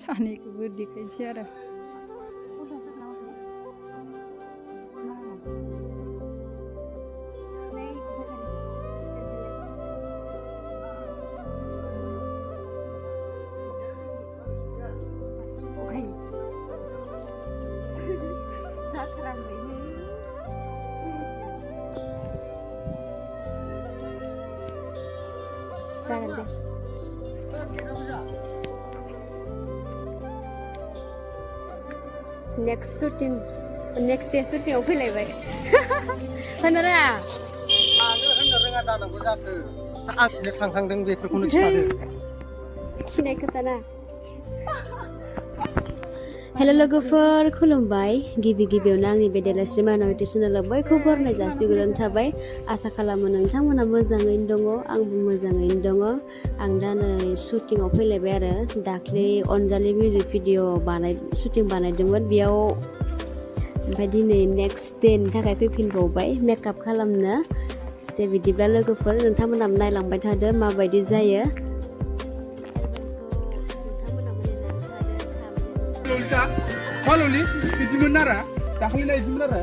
सानैखौबो देखायसै आरो जागोन दे नेक्स्ट दे शुटिंआव फैलायबाय होनो रोङा होननो रोङा जानांगौ जाखो आं सिनो थांखांदों बेफोरखौनो खिथादो खिनाय खोथाना हेल' लोगोफोर खुलुमबाय गिबियावनो आंनि बे देलायस्रि माइन'रिटि चेनेलाव बयखौबो बरायनाय जासिग्रोनाय थाबाय आसा खालामो नोंथांमोना मोजाङैनो दङ आंबो मोजाङैनो दङ आं दा नै शुटिंआव फैलायबाय आरो दाख्लै अनजालि मिउजिक भिडिअ शुटिं बानायदोंमोन बेयाव ओमफ्राय दिनै नेक्स्ट देनि थाखाय फैफिनबावबाय मेकआप खालामनो दे बिदिब्ला लोगोफोर नोंथांमोना नायलांबाय थादो माबायदि जायो Maloli, itu menara, tahlil itu menara.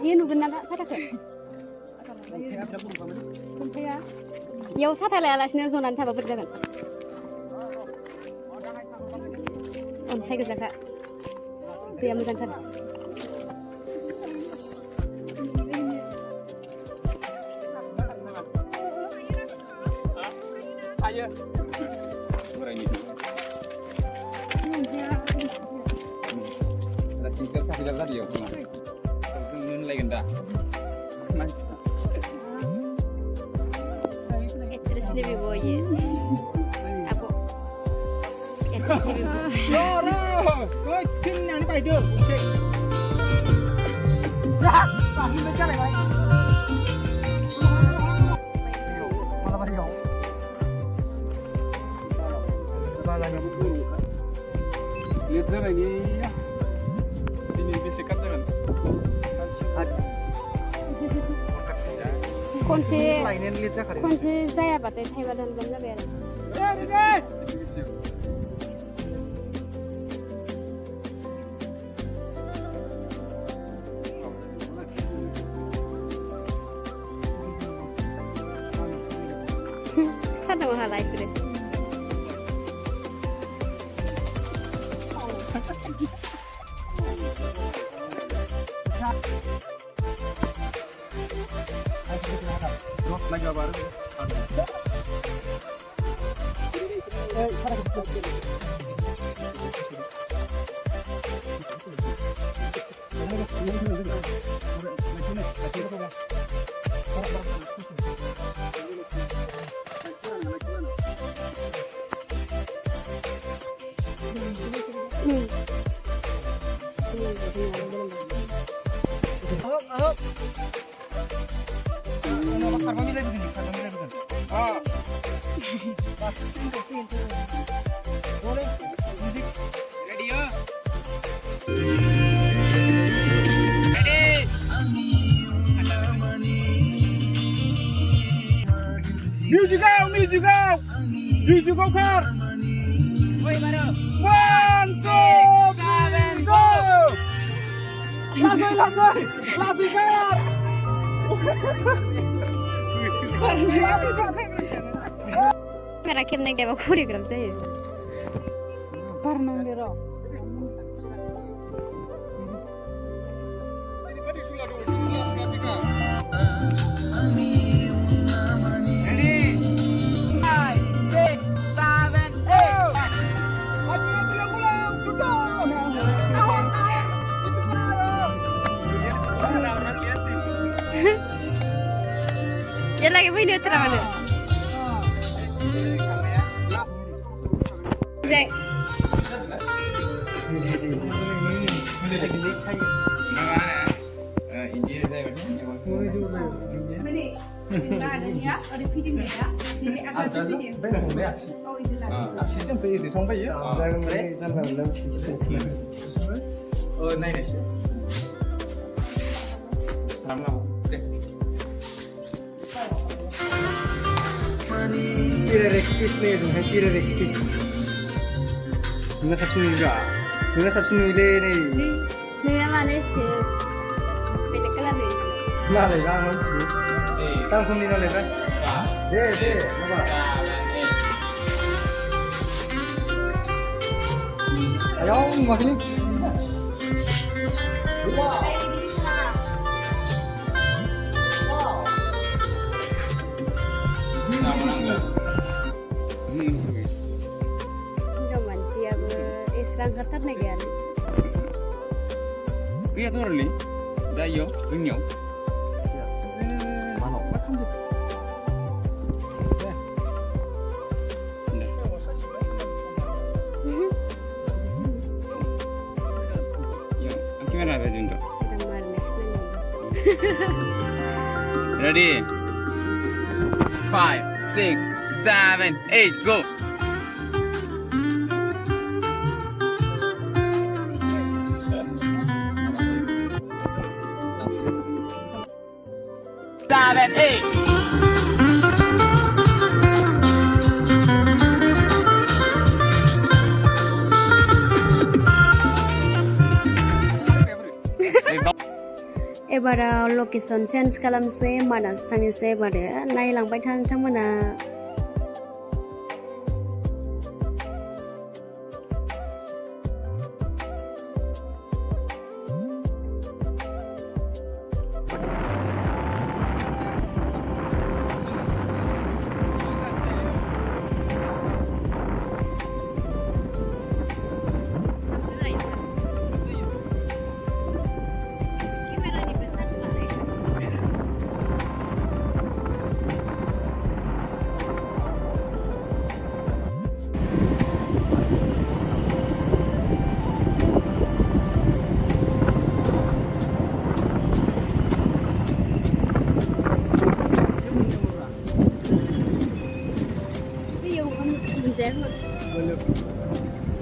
Iya nugen nada satakah? Yau satai lah alasnya zonan thaba berjalan. Hai kesaka. Dia mutan sana. Ayo. Berani. Singkat sakit tadi ya, mungkin lain dah. Masih. Terus lebih boye. Aku. Terus lebih boye. Loro, kau kena ni pai dulu. Okay. Dah, pagi macam ni. Mana bari kau? Mana ni buku? Lihat sana ni. Konsi saya pakai Taiwan dan Jabar. Sana mahal lagi sih. Lagi apa? Music out, music out, music out, car. One, two, three, go. Last car. Mereka kena gaya koreografi je. Barnang dero. Dia lagi video terang mana? Zek. Kira rektis nih, sebenarnya kira rektis. Dengan sabsun juga, dengan sabsun ile nih. Ni mana sih? Pilih kelar ni. Mana ya, mau cuci? Tahu pun ini nolak kan? Deh, apa? Ayo, makan ni. Zaman siapa Islam kata negara. Iya tuh Rli, dayo, genyo. Mana? Ya, gimana tadi untuk? Kita mar next nang. Ready? 5, 6, 7, 8, go! Seven, eight. एबाराव location change खालामसै मानास थांनोसै एबारो नायलांबाय था नोंथांमोना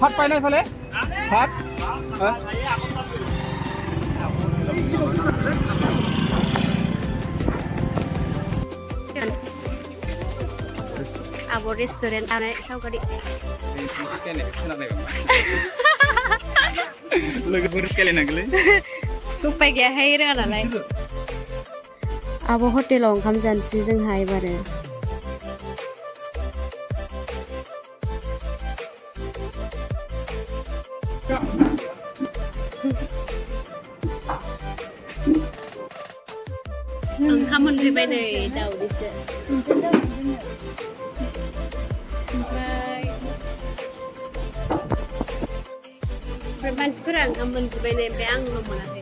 Hotไปเลยพอเลย Hot Abo restoran ana saukari. Logo burus kali nagle. Tupai gaya hai ra lalai. Abo hotel onkam jansi जोंहा एबारो ओंखाम मोनफैबाय नै दाउदैसो ओमफ्राय मानसिफोरा ओंखाम मोनजोब्बाय नै ओमफ्राय आंल' मोनाखै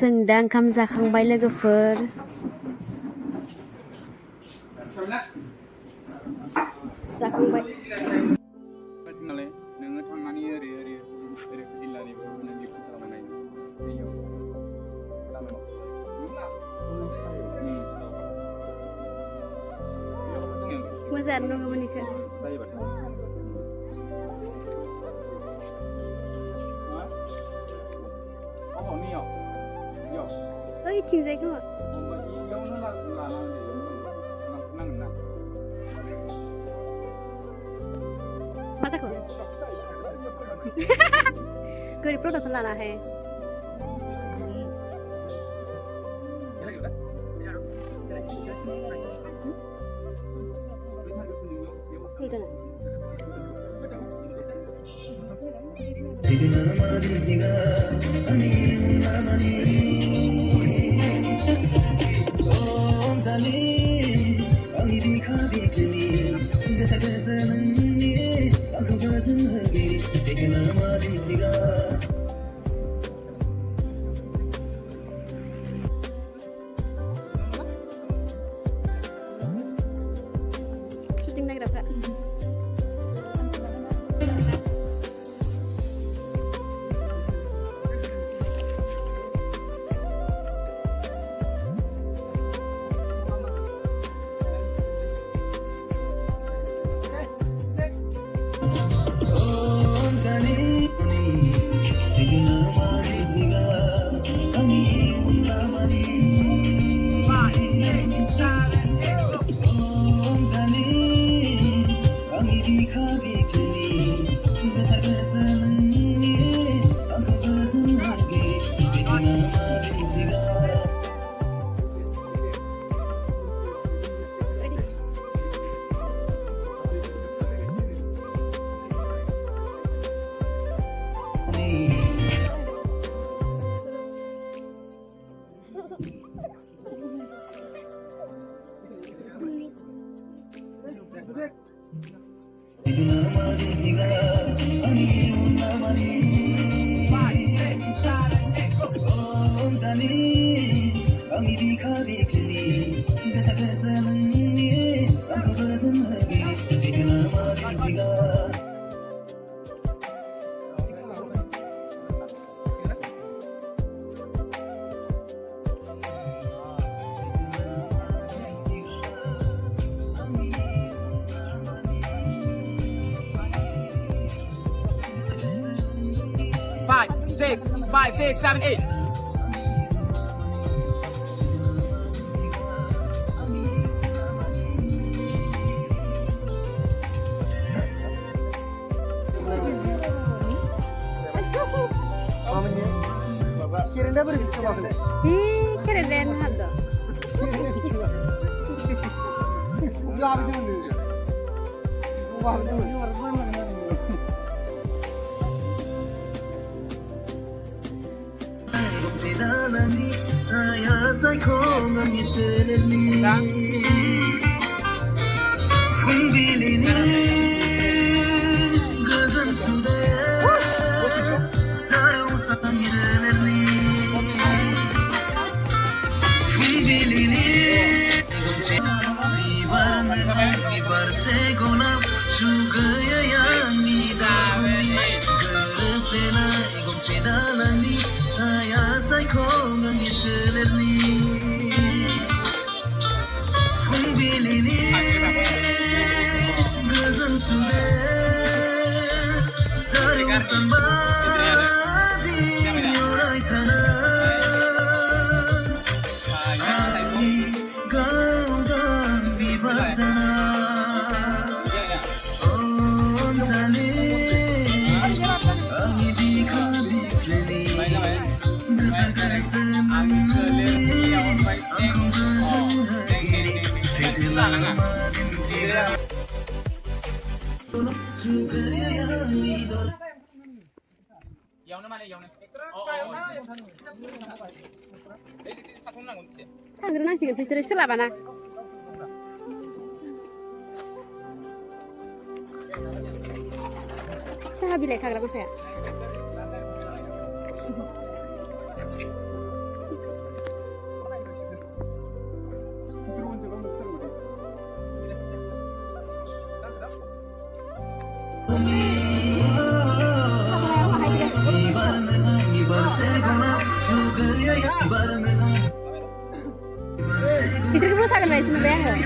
जों दा ओंखाम जाखांबाय लोगोफोर जाखांबाय नालाय नोङो थांनानै ओरै जिल्लानिबो नों गिफ्ट खालामनाय बेयाव मोजाङानो दङमोन इखो जायोबाथाय ओइथिंजाय खोमा मा जाखो गोरिबफोरखौसो लाना हाय Syuting nagrapra. Five, six, 7, 8. Kirimnya beri coba boleh. Keren hado. Jawab dulu. Jawab dulu. Tangerang sih selabana. Saya bilang kagram apa ya? Istri kamu sakit nggak sih bayang nggak?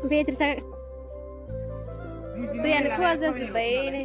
Beatriz sakit. Tuh yang kuasa sebaik ini.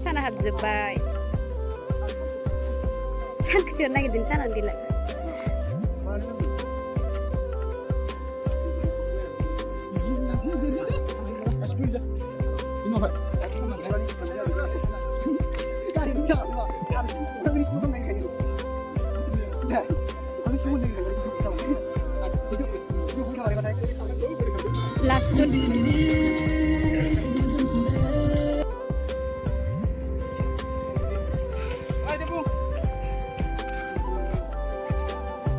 Sana habjobbaय सानखौ जों नागिरदों सानानो गैला Lasut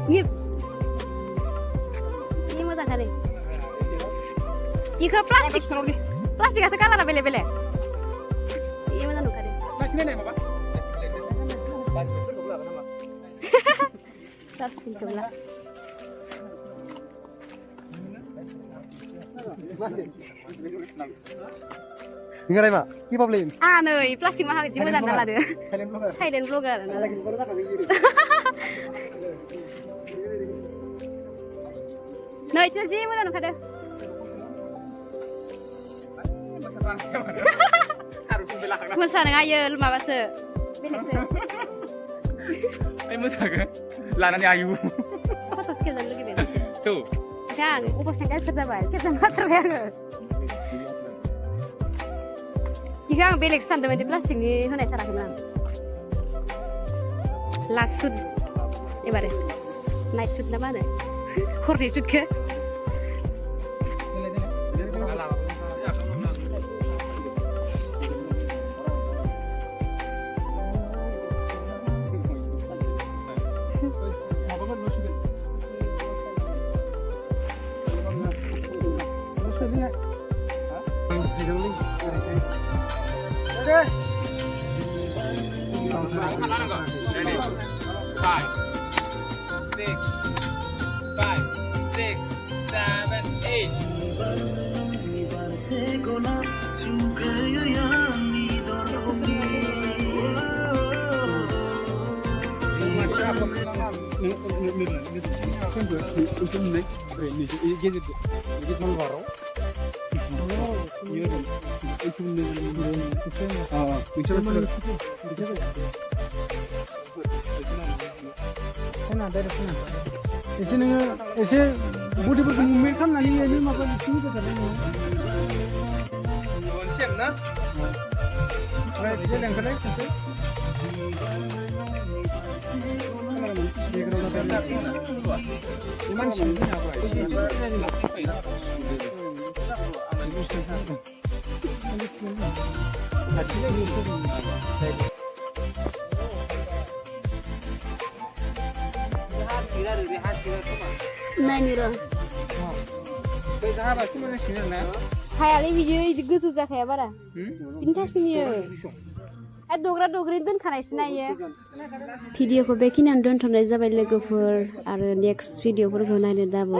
Yep. Ini mau tak ada. Ika plastik. Plastik asal kalah bele-bele. Ini mana nuka deh. Tas pintu lah. Dengar mak, ini problem. Ah, nih, plastik mahal sih mana nala deh. Silent vlogger. Nah, itu sih mana nuka deh. Masa nengaya lu mah bahasa. Masa ke? Lananya ayu. Foto sekian dulu gitu. Tuh. Jangan, upos yang kerja baik. Kita nggak terbayang. Jika belek sandal di plastik ni, hendak sarah kemana? Lasut, ibarat night suit nama deh. Kordi suit ke? Ready? 5, 6, 5, 6, 7, एसे बडिफोरखौ movement खालामनानै माबा बिथिं होबाय थादों Nani Hayalnya video itu gue susah kayak apa dah? Ini kasihnya. Dogra-dogrin दोनखानाय सिनायो. भिडिअखौ बेखिनियावनो दोनथ'नाय जाबाय लोगोफोर आरो नेक्स्ट भिडिअफोरखौ नायनो दाबाव.